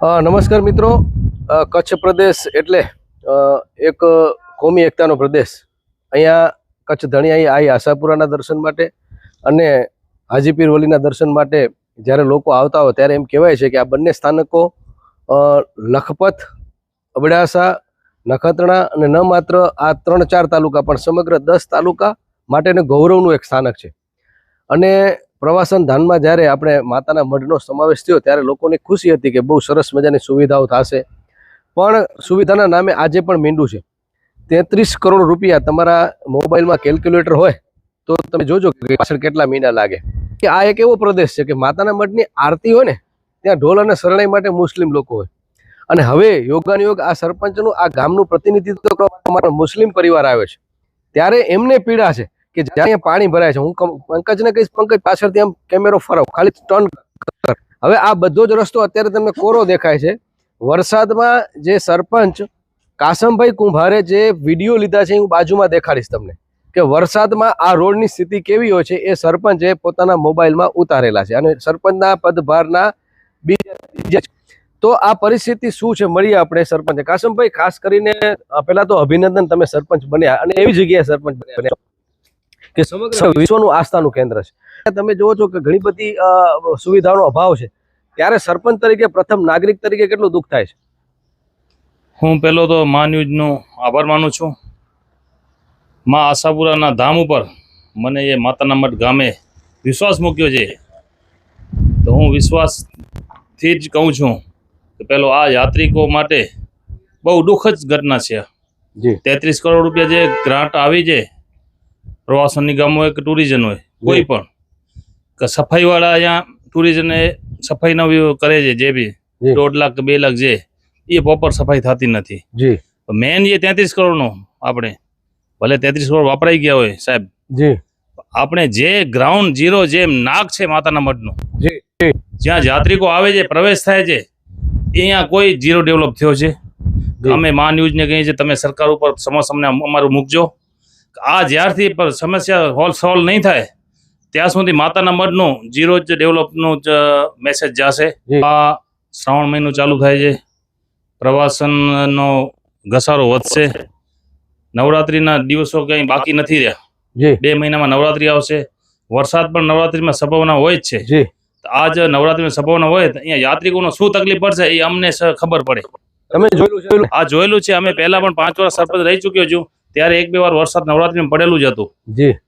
નમસ્કાર મિત્રો, કચ્છ પ્રદેશ એટલે એક કોમી એકતાનો પ્રદેશ. અહીંયા કચ્છ ધણી આવી આશાપુરાના દર્શન માટે અને હાજીપીર વલીના દર્શન માટે જ્યારે લોકો આવતા હોય ત્યારે એમ કહેવાય છે કે આ બંને સ્થાનકો લખપત, અબડાસા, નખત્રાણા અને ન માત્ર આ 3-4 તાલુકા પણ સમગ્ર 10 તાલુકા માટેનું ગૌરવનું એક સ્થાનક છે. અને પ્રવાસન ધામમાં જ્યારે આપણે માતાના મઢનો સમાવેશ થયો ત્યારે લોકોને ખુશી હતી કે બહુ સરસ મજાની સુવિધાઓ થશે. પણ સુવિધાના નામે આજે પણ મીંડું છે. 33 કરોડ રૂપિયા તમારા મોબાઈલમાં કેલ્ક્યુલેટર હોય તો તમે જોજો કે પાછળ કેટલા મહિના લાગે. કે આ એક એવો પ્રદેશ છે કે માતાના મઢની આરતી હોય ને ત્યાં ઢોલ અને શરણાઈ માટે મુસ્લિમ લોકો હોય. અને હવે યોગાનુયોગ આ સરપંચનું આ ગામનું પ્રતિનિધિત્વ કરવા માટે મુસ્લિમ પરિવાર આવે છે ત્યારે એમને પીડા છે કે જ્યાં પાણી ભરાય છે. હું પંકજને કહીશ, પંકજ પાછળથી આમ કેમેરો ફરાવ, ખાલી ટર્ન કર. હવે આ બધો જ રસ્તો અત્યારે તમને કોરો દેખાય છે. વરસાદમાં જે સરપંચ કાસમભાઈ કુંભારે જે વિડીયો લીધા છે હું બાજુમાં દેખાડીશ તમને કે વરસાદમાં આ રોડની સ્થિતિ કેવી હોય છે એ સરપંચે પોતાના મોબાઈલમાં ઉતારેલા છે. અને સરપંચના પદભારના બીજા તો આ પરિસ્થિતિ શું છે મળીએ આપણે સરપંચ કાસમભાઈ. ખાસ કરીને પહેલા તો અભિનંદન, તમે સરપંચ બન્યા અને એવી જગ્યાએ સરપંચ બન્યા કે સમગ્ર વિશ્વનું આસ્થાનું કેન્દ્ર છે. તમે જોવો છો કે ઘણી બધી સુવિધાઓનો અભાવ છે ત્યારે સરપંચ તરીકે, પ્રથમ નાગરિક તરીકે કેટલું દુઃખ થાય છે? હું પહેલો તો મા ન્યૂઝનો આભાર માનું છું. મા આશાપુરાના ધામ ઉપર મને એ માતાના મઢ ગામે વિશ્વાસ મૂક્યો છે તો હું વિશ્વાસથી જ કહું છું કે પેલો આ યાત્રિકો માટે બહુ દુઃખદ ઘટના છે. 33 કરોડ રૂપિયા જે ગ્રાન્ટ આવી છે પ્રવાસન નિગમ હોય કે ટુરિઝમ હોય કોઈ પણ કે સફાઈવાળા અહીંયા ટુરિઝમને સફાઈનો કરે છે, જે બી 1.5 લાખ કે 2 લાખ જે એ પ્રોપર સફાઈ થતી નથી. મેન જે 33 કરોડનો આપણે ભલે 33 કરોડ વાપરાઈ ગયા હોય સાહેબ, આપણે જે ગ્રાઉન્ડ ઝીરો જે નાક છે માતાના મઢનું, જ્યાં યાત્રિકો આવે છે, પ્રવેશ થાય છે, અહીંયા કોઈ ઝીરો ડેવલપ થયો છે. અમે મા ન્યૂઝને કહીએ છીએ તમે સરકાર ઉપર સમસ્યા અમારું મૂકજો. આ જ્યારથી સમસ્યા સોલ્વ નહીં થાય ત્યાં સુધી માતાના મઢનું ઝીરો જ ડેવલપનું જ મેસેજ જશે. આ શ્રાવણ મહિનો ચાલુ થાય છે, પ્રવાસનનો ઘસારો વધશે. નવરાત્રિના દિવસો કંઈ બાકી નથી રહ્યા. 2 મહિનામાં નવરાત્રિ આવશે. વરસાદ પણ નવરાત્રિમાં સંભાવના હોય જ છે. આજ નવરાત્રિમાં સંભાવના હોય તો અહીંયા યાત્રિકોનો શું તકલીફ પડશે એ અમને ખબર પડે. તમે જોયેલું? આ જોયેલું છે. અમે પહેલા પણ 5 વર્ષ સરપંચ રહી ચૂક્યો છું ત્યારે 1-2 વાર વરસાદ નવરાત્રીમાં પડેલું જ હતું.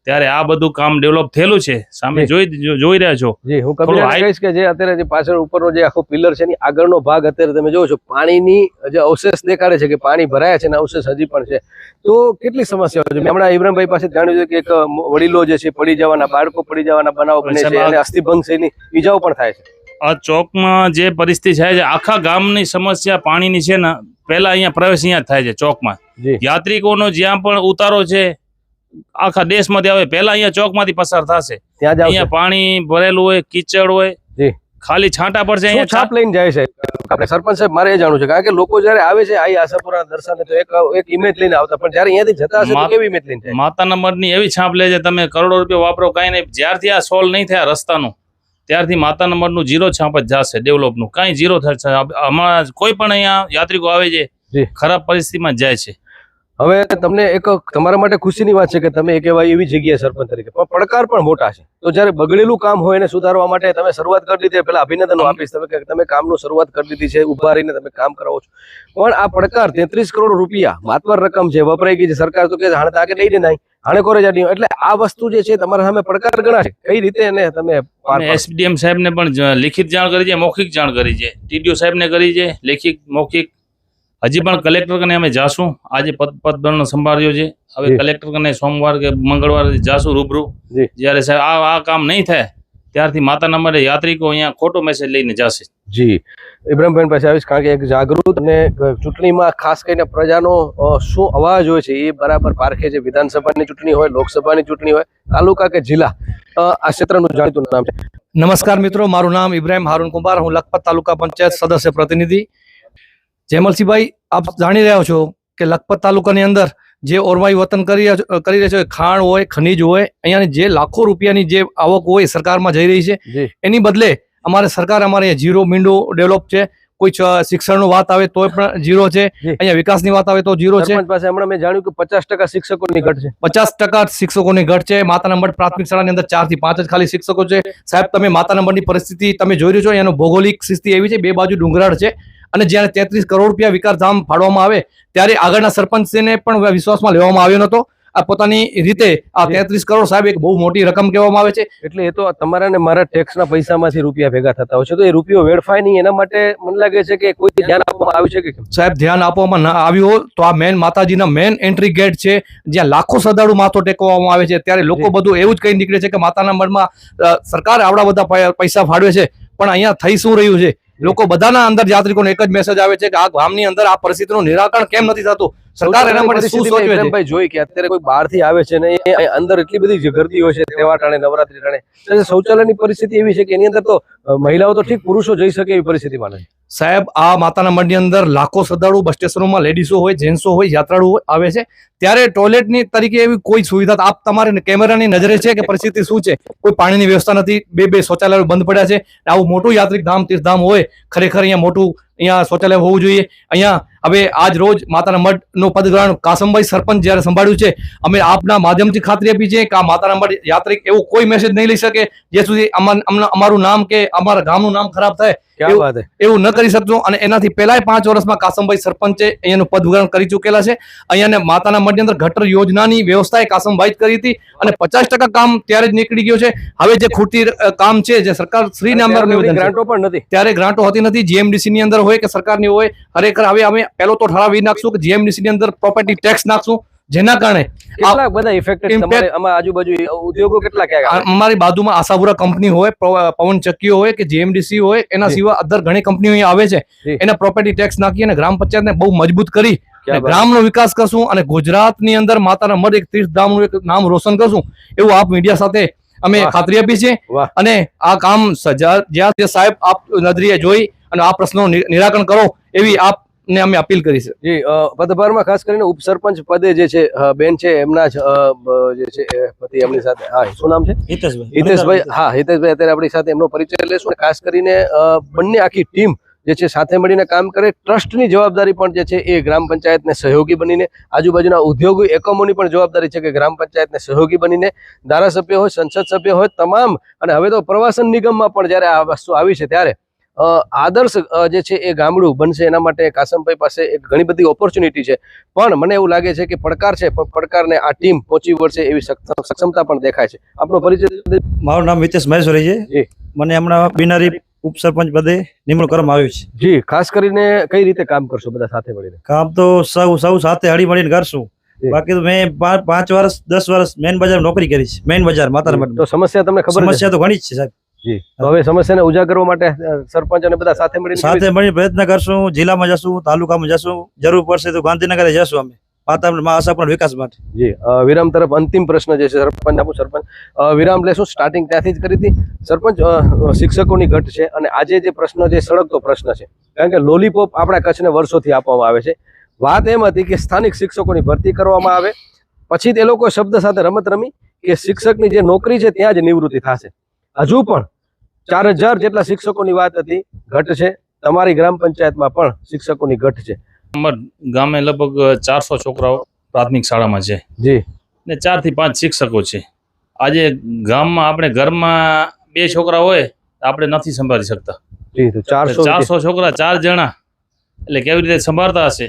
ત્યારે આ બધું કામ ડેવલપ થયેલું છે, સામે જોઈ રહ્યા છો. હું કહીશ કે જે અત્યારે જે પાછળ ઉપરનો જે આખો પિલર છે એની આગળનો ભાગ અત્યારે તમે જોવો છો પાણીની જે અવશેષ દેખાડે છે કે પાણી ભરાયા છે અને અવશેષ હજી પણ છે. તો કેટલી સમસ્યાઓ છે. હમણાં ઇબ્રાહીમભાઈ પાસે જાણ્યું છે કે એક વડીલો જે છે પડી જવાના, બાળકો પડી જવાના બનાવ બને છે અને અસ્થિભંગ થઈને ઈજાઓ પણ થાય છે. આ ચોકમાં જે પરિસ્થિતિ થાય છે, આખા ગામની સમસ્યા પાણીની છે ને, પહેલા અહીંયા પ્રવેશ અહીંયા થાય છે ચોકમાં. યાત્રિકોનો જ્યાં પણ ઉતારો છે આખા દેશમાંથી આવે પહેલા અહીંયા ચોકમાંથી પસાર થશે. અહીંયા પાણી ભરેલું હોય, કીચડ હોય, ખાલી છાંટા પડશે. અહીંયા છાપ લઈને જાય છે આપણે સરપંચ સાહેબ. મારે એ જાણવું છે કારણ કે લોકો જયારે આવે છે આ આશાપુરાના દર્શને તો એક ઇમેજ લઈને આવતા, પણ જયારે અહીંયાથી જતા હશે તો કેવી ઇમેજ લઈને જાય? માતાના મઢની એવી છાપ લે છે, તમે કરોડો રૂપિયા વાપરો કાંઈ નહીં. જ્યારથી આ સોલ્વ નહીં થયા રસ્તાનું ત્યારથી માતાના મઢનું ઝીરો છાપ જ જશે. ડેવલપનું કાંઈ ઝીરો થશે. હમણાં કોઈ પણ અહીંયા યાત્રિકો આવે છે ખરાબ પરિસ્થિતિમાં જાય છે. હવે તમને એક તમારા માટે ખુશીની વાત છે કે તમે એક એવી જગ્યાએ સરપંચ તરીકે, પણ પડકાર પણ મોટા છે. તો જયારે બગડેલું કામ હોય એને સુધારવા માટે તમે શરૂઆત કરી દીધી. પેલા અભિનંદન આપીશ તમે કામનું શરૂઆત કરી દીધી છે, ઉભા રહીને તમે કામ કરાવો છો. પણ આ પડકાર 33 કરોડ રૂપિયા માતબર રકમ છે, વપરાઈ ગઈ છે. સરકાર તો કે હાણે તાકે લઈ દે નહીં, હાણે કોરે જાડી. એટલે આ વસ્તુ જે છે તમારા સામે પડકાર ગણાશે. કઈ રીતે એને તમે? એસડીએમ સાહેબને પણ લિખિત જાણ કરી છે, મૌખિક જાણ કરી છે, ટીડીઓ સાહેબને કરી છે, લેખિત મૌખિક. હજી પણ કલેક્ટર કને અમે જાશું. આજે પદભાર સંભાળ્યો છે. હવે કલેક્ટર કને સોમવાર કે મંગળવાર જાશું રૂબરૂ. જયારે સાહેબ આ કામ નહીં થાય ત્યારથી માતાના મઢે યાત્રિકો અહીંયા ખોટો મેસેજ લઈને જશે. જી ઇબ્રાહીમભાઈ પાસે આવીશ કારણ કે એક જાગૃત અને ચૂંટણીમાં ખાસ કરીને પ્રજાનો શું અવાજ હોય છે એ બરાબર પારખે છે. વિધાનસભાની ચૂંટણી હોય, લોકસભાની ચૂંટણી હોય, તાલુકા કે જિલ્લા, આ ક્ષેત્રનું જાણીતું નામ છે. નમસ્કાર મિત્રો, મારું નામ ઇબ્રાહીમ હારૂન કુંભાર. હું લખપત તાલુકા પંચાયત સદસ્ય પ્રતિનિધિ. જેમલસિંહભાઈ, આપ જાણી રહ્યા છો કે લખપત તાલુકાની અંદર જે ઓરમાઈ વતન કરી રહ્યા છે, ખાણ હોય, ખનીજ હોય, અહીંયાની જે લાખો રૂપિયાની જે આવક હોય સરકારમાં જઈ રહી છે, એની બદલે અમારે સરકાર અમારે ઝીરો મીંડો ડેવલપ છે, કોઈ શિક્ષણનું વાત આવે તો પણ 0 છે, જી. અહીંયા વિકાસની વાત આવે તો 0 છે. સરપંચ પાસે હમણાં મેં જાણ્યું કે 50% શિક્ષકોની ઘટ છે. 50% શિક્ષકોની ઘટ છે. માતાના મઢ પ્રાથમિક શાળાની અંદર 4 થી 5 જ ખાલી શિક્ષકો છે. સાહેબ, તમે માતાના મઢની પરિસ્થિતિ તમે જોઈ રહ્યો છો. એનો ભૌગોલિક સ્થિતિ એવી છે, બે બાજુ ડુંગરાળ છે, અને જ્યારે 33 કરોડ રૂપિયા વિકાસ ધામ ફાળવવામાં આવે ત્યારે આગળના સરપંચને પણ વિશ્વાસમાં લેવામાં આવ્યો નતો. આ પોતાની રીતે આ 33 કરોડ સાહેબ એક બહુ મોટી રકમ કહેવામાં આવે છે. એટલે એ તો તમારા ને મારા ટેક્સના પૈસામાંથી રૂપિયા ભેગા થતા હોય છે, તો એ રૂપિયો વેડફાય નહીં એના માટે મને લાગે છે કે કોઈ ધ્યાન આપવામાં આવ્યું છે કે કેમ? સાહેબ, ધ્યાન આપવામાં ના આવ્યું હોય તો આ મેન માતાજીના મેન એન્ટ્રી ગેટ છે, જ્યાં લાખો શ્રદ્ધાળુ માથો ટેકવામાં આવે છે. ત્યારે લોકો બધું એવું જ કહી નીકળે છે કે માતાના મઢમાં સરકાર આવડા બધા પૈસા ફાળવે છે, પણ અહીંયા થઈ શું રહ્યું છે? લોકો બધાના અંદર યાત્રિકોને એક જ મેસેજ આવે છે કે આ ગામની અંદર આ પરિસ્થિતિનું નિરાકરણ કેમ નથી થતું? સરકાર એના માટે શું સોચે છે? વિક્રમભાઈ જોઈ કે અત્યારે કોઈ બહારથી આવે છે ને એ અંદર એટલી બધી ગર્દી હોય છે તહેવાર ટાણે, નવરાત્રી ટાણે, એટલે શૌચાલયની પરિસ્થિતિ એવી છે કે એની અંદર તો મહિલાઓ તો ઠીક, પુરુષો જઈ શકે એવી પરિસ્થિતિમાં નથી. સાહેબ, આ માતાના મઢની અંદર લાખો શ્રદ્ધાળુ બસ સ્ટેશનોમાં લેડીઝો હોય, જેન્ટ્સો હોય, યાત્રાળુ આવે છે, ત્યારે ટોયલેટની તરીકે એવી કોઈ સુવિધા આપ તમારે કેમેરાની નજરે છે કે પરિસ્થિતિ શું છે? કોઈ પાણીની વ્યવસ્થા નથી, બે શૌચાલયો બંધ પડ્યા છે. આવું મોટું યાત્રિક ધામ, તીર્થધામ હોય, ખરેખર અહીંયા મોટું અહીંયા શૌચાલય હોવું જોઈએ. અહીંયા હવે આજ રોજ માતાના મઢનું પદગ્રહણ કાસમભાઈ સરપંચ જ્યારે સંભાળ્યું છે, અમે આપના માધ્યમથી ખાતરી આપી છે કે આ માતાના મઢ યાત્રિક એવો કોઈ મેસેજ નહીં લઈ શકે જે સુધી અમારું નામ કે અમારા ગામનું નામ ખરાબ થાય ક્યાં વાત હે? એવું ન કરી શકશું. અને એનાથી પહેલા 5 વર્ષમાં કાસમભાઈ સરપંચે અહીંયાનું પદગ્રહણ કરી ચૂકેલા છે. અહીંયાને માતાના મઢની અંદર ગટર યોજનાની વ્યવસ્થા એ કાસમભાઈ જ કરી હતી, અને 50% કામ ત્યારે જ નીકળી ગયું છે. હવે જે ખૂટતી કામ છે, જે સરકાર શ્રી નામદાર નિવેદન છે, ગ્રાન્ટો પણ નથી, ત્યારે ગ્રાન્ટો હતી નથી, જીએમડીસી ની અંદર હોય કે સરકારની હોય. ખરેખર હવે અમે પહેલો તો ઠરાવ એ નાખશું કે જીએમડીસી ની અંદર પ્રોપર્ટી ટેક્સ નાખશું, જેના કારણે કેટલા બધા ઇફેક્ટેડ તમારે આમાં આજુબાજુ ઉદ્યોગો કેટલા ક્યાં આવે? અમારી બાજુમાં આશાપુરા કંપની હોય, પવન ચક્કીઓ હોય કે જીએમડીસી હોય, એના સિવાય અધર ઘણી કંપનીઓ અહીંયા આવે છે. એના પ્રોપર્ટી ટેક્સ નાખી અને ગ્રામ પંચાયતને બહુ મજબૂત કરી ગ્રામનો વિકાસ કરશું, અને ગુજરાતની અંદર માતાના મઢ એક તીર્થધામનું એક નામ રોશન કરશું, એવું આપ મીડિયા સાથે અમે ખાતરી આપી છે. અને આ કામ જ્યાં સાહેબ આપ નજરીએ જોઈ અને આ પ્રશ્નો નિરાકરણ કરો એવી આપને અમે અપીલ કરી છે. જી, પદભારમાં ખાસ કરીને ઉપસરપંચ પદે જે છે બેન છે, એમના જ જે છે પતિ એમની સાથે, હા, શું નામ છે? હિતેશભાઈ. હા, હિતેશભાઈ અત્યારે આપણી સાથે એમનો પરિચય લેશું. અને ખાસ કરીને બંને આખી ટીમ જે છે સાથે મળીને કામ કરે. ટ્રસ્ટની જવાબદારી પણ જે છે એ ગ્રામ પંચાયતને સહયોગી બનીને, આજુબાજુના ઉદ્યોગો એકમોની પણ જવાબદારી છે કે ગ્રામ પંચાયતને સહયોગી બનીને, ધારાસભ્ય હોય, સંસદ સભ્ય હોય, તમામ, અને હવે તો પ્રવાસન નિગમમાં પણ જ્યારે આ વસ્તુ આવી છે ત્યારે આદર્શ જે છે એ ગામડું બનશે. એના માટે કાસમભાઈ પાસે એક ઘણી બધી ઓપોર્ચ્યુનિટી છે, પણ મને એવું લાગે છે કે પડકાર છે, પણ પડકારને આ ટીમ પહોંચી વળશે એવી સક્ષમતા પણ દેખાય છે. આપનો પરિચય? મારું નામ હિતેશ મહેશ્વરી છે. જી. મને હમણાં બિનારી ઉપસરપંચ પદે નિમણૂક કરવામાં આવ્યું છે. જી, ખાસ કરીને કઈ રીતે કામ કરશો બધા સાથે મળીને? કામ તો સૌ સાથે હળી મળીને કરશું. બાકી તો મેં 5 વર્ષ 10 વર્ષ મેન બજાર નોકરી કરી છે. મેન બજાર માતાના મઢ. તો સમસ્યા તમને ખબર છે? સમસ્યા તો ઘણી જ છે સાહેબ. જી, તો હવે સમસ્યાને ઉજાગર કરવા માટે સરપંચ અને બધા સાથે મળીને પ્રયત્ન કરશું. જિલ્લામાં જશું, તાલુકામાં જશું, જરૂર પડશે તો ગાંધીનગર જશું અમે માતાના આશાપુરા વિકાસ માટે. જી, વિરામ તરફ અંતિમ પ્રશ્ન જે છે સરપંચ આપું. સરપંચ, વિરામ લેશું. સ્ટાર્ટિંગ ત્યાંથી જ કરી હતી. સરપંચ, શિક્ષકોની ઘટ છે, અને આજે જે પ્રશ્ન જે સળગતો પ્રશ્ન છે, કારણ કે લોલીપોપ આપણા કચ્છને વર્ષોથી આપવામાં આવે છે. વાત એમ હતી કે સ્થાનિક શિક્ષકોની ભરતી કરવામાં આવે, પછી તે લોકો શબ્દ સાથે રમત રમી કે શિક્ષકની જે નોકરી છે ત્યાં જ નિવૃત્તિ થશે. હજુ પણ 4000 જેટલા શિક્ષકોની વાત હતી, ઘટ છે. તમારી ગ્રામ પંચાયતમાં પણ શિક્ષકોની ઘટ છે. ગામે લગભગ 400 છોકરાઓ પ્રાથમિક શાળામાં છે. જી. ને 4 થી 5 શિક્ષકો છે. આજે ગામમાં આપણે ઘરમાં 2 છોકરા હોય આપણે નથી સંભાળી શકતા. જી, તો 400 છોકરા 4 જણા, એટલે કેવી રીતે સંભાળતા હશે?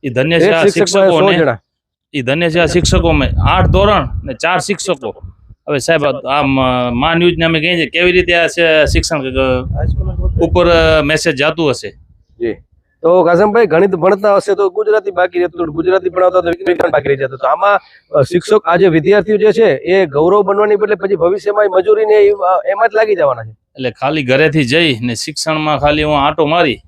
એ ધન્ય છે આ શિક્ષકોને. એ ધન્ય છે આ શિક્ષકોમાં 8 ધોરણ ને 4 શિક્ષકો. હવે સાહેબ, આ મા ન્યૂઝને અમે કહીએ છીએ, કેવી રીતે આ શિક્ષણ ઉપર મેસેજ જાતું હશે? જી, તો કાસમભાઈ ગણિત ભણતા હશે તો ગુજરાતી બાકી રહેતું, ગુજરાતી ભણાવતા તો વિજ્ઞાન બાકી રહી જતું. તો આમાં શિક્ષક, આજે વિદ્યાર્થીઓ જે છે એ ગૌરવ બનવાની બદલે પછી ભવિષ્યમાં મજૂરીને એમાં જ લાગી જવાના છે. એટલે ખાલી ઘરેથી જઈ ને શિક્ષણમાં ખાલી હું આંટો મારી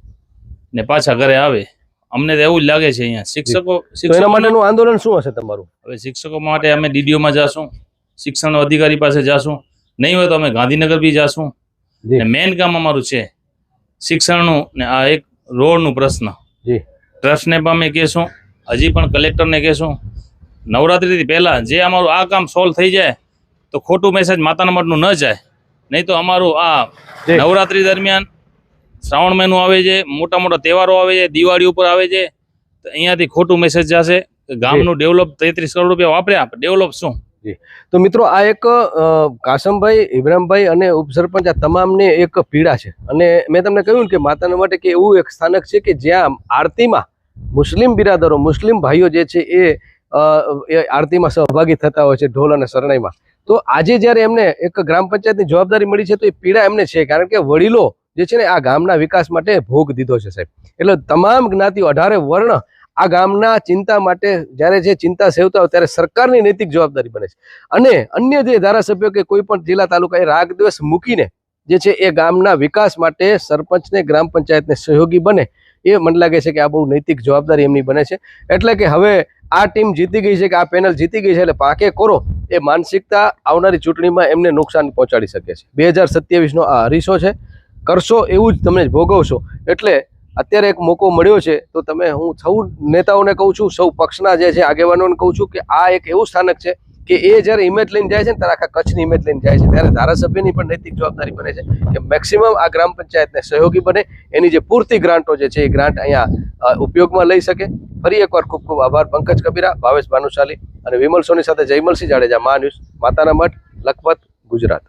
ને પાછા ઘરે આવે, અમને તો એવું જ લાગે છે અહીંયા શિક્ષકો. એના માટેનું આંદોલન શું હશે તમારું? હવે શિક્ષકો માટે અમે ડીડીઓમાં જાશું, શિક્ષણ અધિકારી પાસે જાશું, નહીં હોય તો અમે ગાંધીનગર બી જાશું. મેઇન કામ અમારું છે શિક્ષણનું ને આ એક રોડનું પ્રશ્ન. ટ્રસ્ટને પણ અમે કહેશું, હજી પણ કલેક્ટરને કહેશું. નવરાત્રિથી પહેલા જે અમારું આ કામ સોલ્વ થઈ જાય તો ખોટું મેસેજ માતાના મઢનું ન જાય. નહીં તો અમારું આ નવરાત્રી દરમિયાન શ્રાવણ મહિનો આવે છે, મોટા મોટા તહેવારો આવે છે, દિવાળી ઉપર આવે છે, તો અહીંયાથી ખોટું મેસેજ જશે કે ગામનું ડેવલપ 33 કરોડ રૂપિયા વાપર્યા, ડેવલપ શું? તો મિત્રો આ એક કાસમભાઈ, ઇબ્રાહીમભાઈ અને ઉપસરપંચ આ તમામને એક પીડા છે. અને મેં તમને કહ્યું ને કે માતાના માટે કે એવું એક સ્થાનક છે કે જ્યાં આરતીમાં મુસ્લિમ બિરાદરો, મુસ્લિમ ભાઈઓ જે છે એ આરતીમાં સહભાગી થતા હોય છે ઢોલ અને શરણાઈમાં. તો આજે જ્યારે એમને એક ગ્રામ પંચાયતની જવાબદારી મળી છે તો એ પીડા એમને છે, કારણ કે વડીલો જે છે ને આ ગામના વિકાસ માટે ભોગ દીધો છે સાહેબ. એટલે તમામ જ્ઞાતિઓ, 18 વર્ણ આ ગામના ચિંતા માટે જ્યારે જે ચિંતા સેવતા હોય ત્યારે સરકારની નૈતિક જવાબદારી બને છે. અને અન્ય જે ધારાસભ્યો કે કોઈ પણ જિલ્લા તાલુકા એ રાગ દિવસ મૂકીને જે છે એ ગામના વિકાસ માટે સરપંચને, ગ્રામ પંચાયતને સહયોગી બને, એ મને લાગે છે કે આ બહુ નૈતિક જવાબદારી એમની બને છે. એટલે કે હવે આ ટીમ જીતી ગઈ છે કે આ પેનલ જીતી ગઈ છે એટલે પાકે કોરો એ માનસિકતા આવનારી ચૂંટણીમાં એમને નુકસાન પહોંચાડી શકે છે. 2027નો આ હરીશો છે, કરશો એવું જ તમે ભોગવશો. એટલે અત્યારે એક મોકો મળ્યો છે તો તમે, હું સૌ નેતાઓને કહું છું, સૌ પક્ષના જે છે આગેવાનોને કહું છું કે આ એક એવું સ્થાનક છે કે એ જ્યારે ઇમેજ લઈને જાય છે ને ત્યારે આખા કચ્છની ઇમેજ લઈને જાય છે. ત્યારે ધારાસભ્યની પણ નૈતિક જવાબદારી બને છે કે મેક્સિમમ આ ગ્રામ પંચાયતને સહયોગી બને, એની જે પૂરતી ગ્રાન્ટો જે છે એ ગ્રાન્ટ અહીંયા ઉપયોગમાં લઈ શકે. ફરી એકવાર ખૂબ ખૂબ આભાર. પંકજ કબીરા, ભાવેશ ભાનુશાલી અને વિમલ સોની સાથે જયમલસિંહ જાડેજા, મા ન્યૂઝ, માતાના મઠ, લખપત, ગુજરાત.